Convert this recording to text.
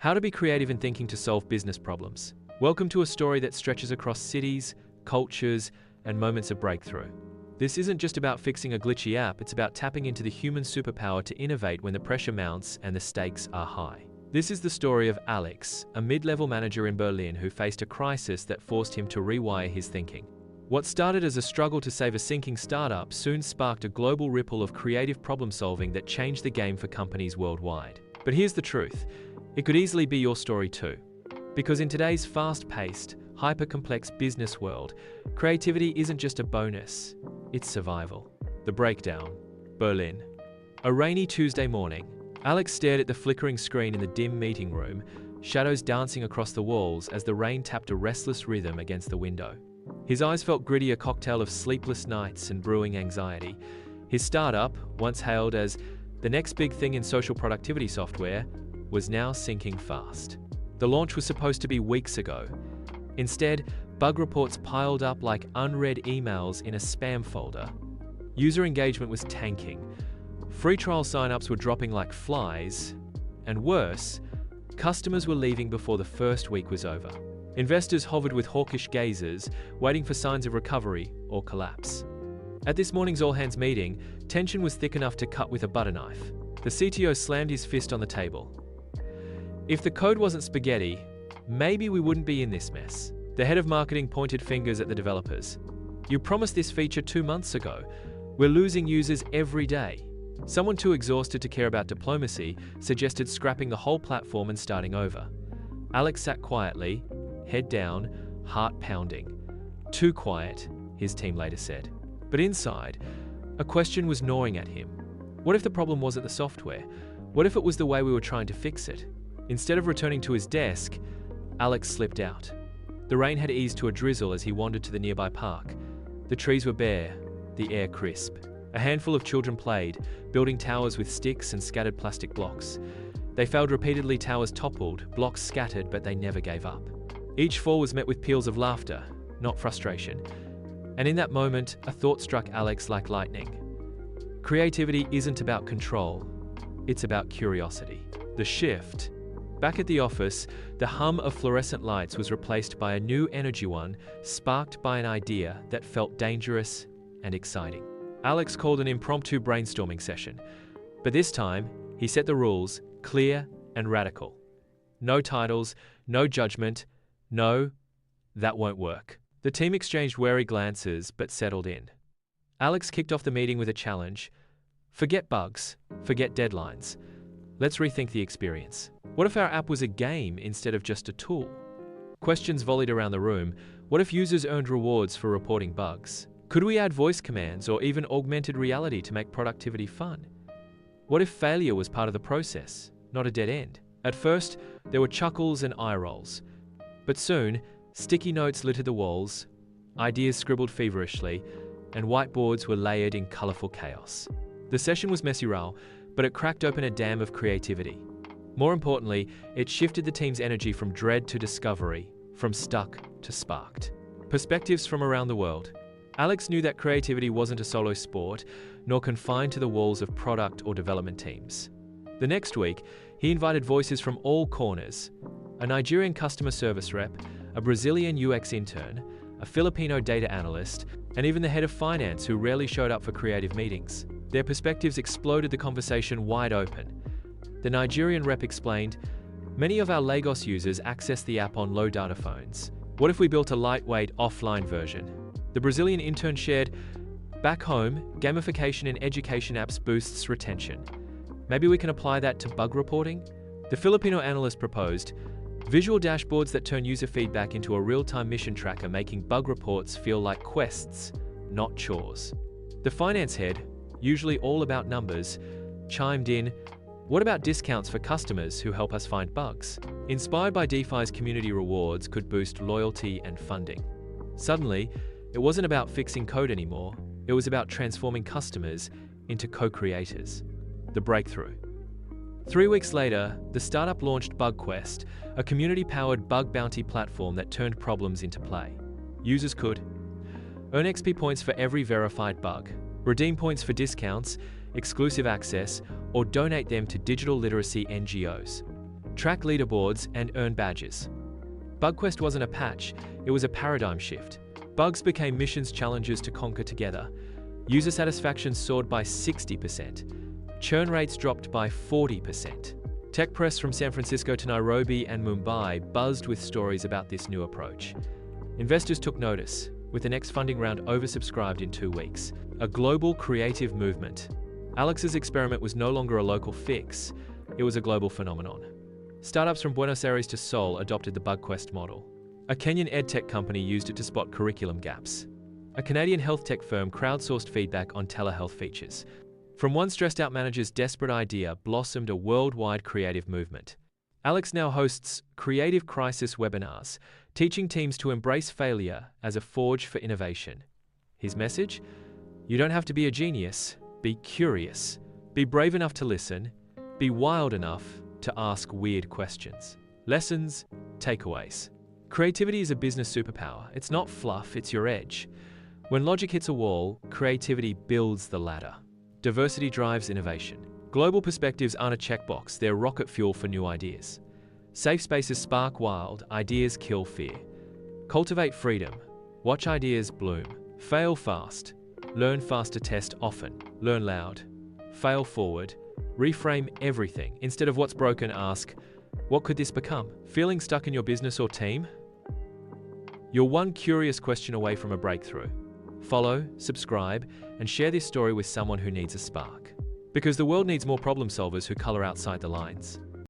How to be creative in thinking to solve business problems. Welcome to a story that stretches across cities, cultures, and moments of breakthrough. This isn't just about fixing a glitchy app, it's about tapping into the human superpower to innovate when the pressure mounts and the stakes are high. This is the story of Alex, a mid-level manager in Berlin who faced a crisis that forced him to rewire his thinking. What started as a struggle to save a sinking startup soon sparked a global ripple of creative problem-solving that changed the game for companies worldwide. But here's the truth. It could easily be your story too. Because in today's fast-paced, hyper-complex business world, creativity isn't just a bonus, it's survival. The breakdown. Berlin. A rainy Tuesday morning, Alex stared at the flickering screen in the dim meeting room, shadows dancing across the walls as the rain tapped a restless rhythm against the window. His eyes felt gritty, a cocktail of sleepless nights and brewing anxiety. His startup, once hailed as the next big thing in social productivity software, was now sinking fast. The launch was supposed to be weeks ago. Instead, bug reports piled up like unread emails in a spam folder. User engagement was tanking. Free trial signups were dropping like flies. And worse, customers were leaving before the first week was over. Investors hovered with hawkish gazes, waiting for signs of recovery or collapse. At this morning's all-hands meeting, tension was thick enough to cut with a butter knife. The CTO slammed his fist on the table. If the code wasn't spaghetti, maybe we wouldn't be in this mess. The head of marketing pointed fingers at the developers. You promised this feature 2 months ago. We're losing users every day. Someone too exhausted to care about diplomacy suggested scrapping the whole platform and starting over. Alex sat quietly, head down, heart pounding. Too quiet, his team later said. But inside, a question was gnawing at him. What if the problem wasn't the software? What if it was the way we were trying to fix it? Instead of returning to his desk, Alex slipped out. The rain had eased to a drizzle as he wandered to the nearby park. The trees were bare, the air crisp. A handful of children played, building towers with sticks and scattered plastic blocks. They failed repeatedly, towers toppled, blocks scattered, but they never gave up. Each fall was met with peals of laughter, not frustration. And in that moment, a thought struck Alex like lightning. Creativity isn't about control, it's about curiosity. The shift. Back at the office, the hum of fluorescent lights was replaced by a new energy one, sparked by an idea that felt dangerous and exciting. Alex called an impromptu brainstorming session, but this time, he set the rules, clear and radical. No titles, no judgment, no, that won't work. The team exchanged wary glances but settled in. Alex kicked off the meeting with a challenge. Forget bugs, forget deadlines. Let's rethink the experience. What if our app was a game instead of just a tool? Questions volleyed around the room. What if users earned rewards for reporting bugs? Could we add voice commands or even augmented reality to make productivity fun? What if failure was part of the process, not a dead end? At first, there were chuckles and eye rolls. But soon, sticky notes littered the walls, ideas scribbled feverishly, and whiteboards were layered in colorful chaos. The session was messy raw, but it cracked open a dam of creativity. More importantly, it shifted the team's energy from dread to discovery, from stuck to sparked. Perspectives from around the world. Alex knew that creativity wasn't a solo sport, nor confined to the walls of product or development teams. The next week, he invited voices from all corners: a Nigerian customer service rep, a Brazilian UX intern, a Filipino data analyst, and even the head of finance who rarely showed up for creative meetings. Their perspectives exploded the conversation wide open. The Nigerian rep explained, "Many of our Lagos users access the app on low data phones. What if we built a lightweight, offline version?" The Brazilian intern shared, "Back home, gamification in education apps boosts retention. Maybe we can apply that to bug reporting?" The Filipino analyst proposed, "Visual dashboards that turn user feedback into a real-time mission tracker, making bug reports feel like quests, not chores." The finance head, usually all about numbers, chimed in, "What about discounts for customers who help us find bugs?" Inspired by DeFi's community rewards could boost loyalty and funding. Suddenly, it wasn't about fixing code anymore, it was about transforming customers into co-creators. The breakthrough. 3 weeks later, the startup launched BugQuest, a community-powered bug bounty platform that turned problems into play. Users could earn XP points for every verified bug, redeem points for discounts, exclusive access, or donate them to digital literacy NGOs. track leaderboards, and earn badges. BugQuest wasn't a patch, it was a paradigm shift. Bugs became missions challenges to conquer together. User satisfaction soared by 60%. Churn rates dropped by 40%. Tech press from San Francisco to Nairobi and Mumbai buzzed with stories about this new approach. Investors took notice, with the next funding round oversubscribed in 2 weeks. A global creative movement. Alex's experiment was no longer a local fix, it was a global phenomenon. Startups from Buenos Aires to Seoul adopted the BugQuest model. A Kenyan edtech company used it to spot curriculum gaps. A Canadian health tech firm crowdsourced feedback on telehealth features. From one stressed-out manager's desperate idea blossomed a worldwide creative movement. Alex now hosts Creative Crisis webinars, teaching teams to embrace failure as a forge for innovation. His message? You don't have to be a genius. Be curious. Be brave enough to listen. Be wild enough to ask weird questions. Lessons, takeaways. Creativity is a business superpower. It's not fluff, it's your edge. When logic hits a wall, creativity builds the ladder. Diversity drives innovation. Global perspectives aren't a checkbox, they're rocket fuel for new ideas. Safe spaces spark wild, ideas kill fear. Cultivate freedom. Watch ideas bloom. Fail fast. Learn fast to test often. Learn loud. Fail forward. Reframe everything. Instead of what's broken, ask, what could this become? Feeling stuck in your business or team? You're one curious question away from a breakthrough. Follow, subscribe, and share this story with someone who needs a spark. Because the world needs more problem solvers who color outside the lines.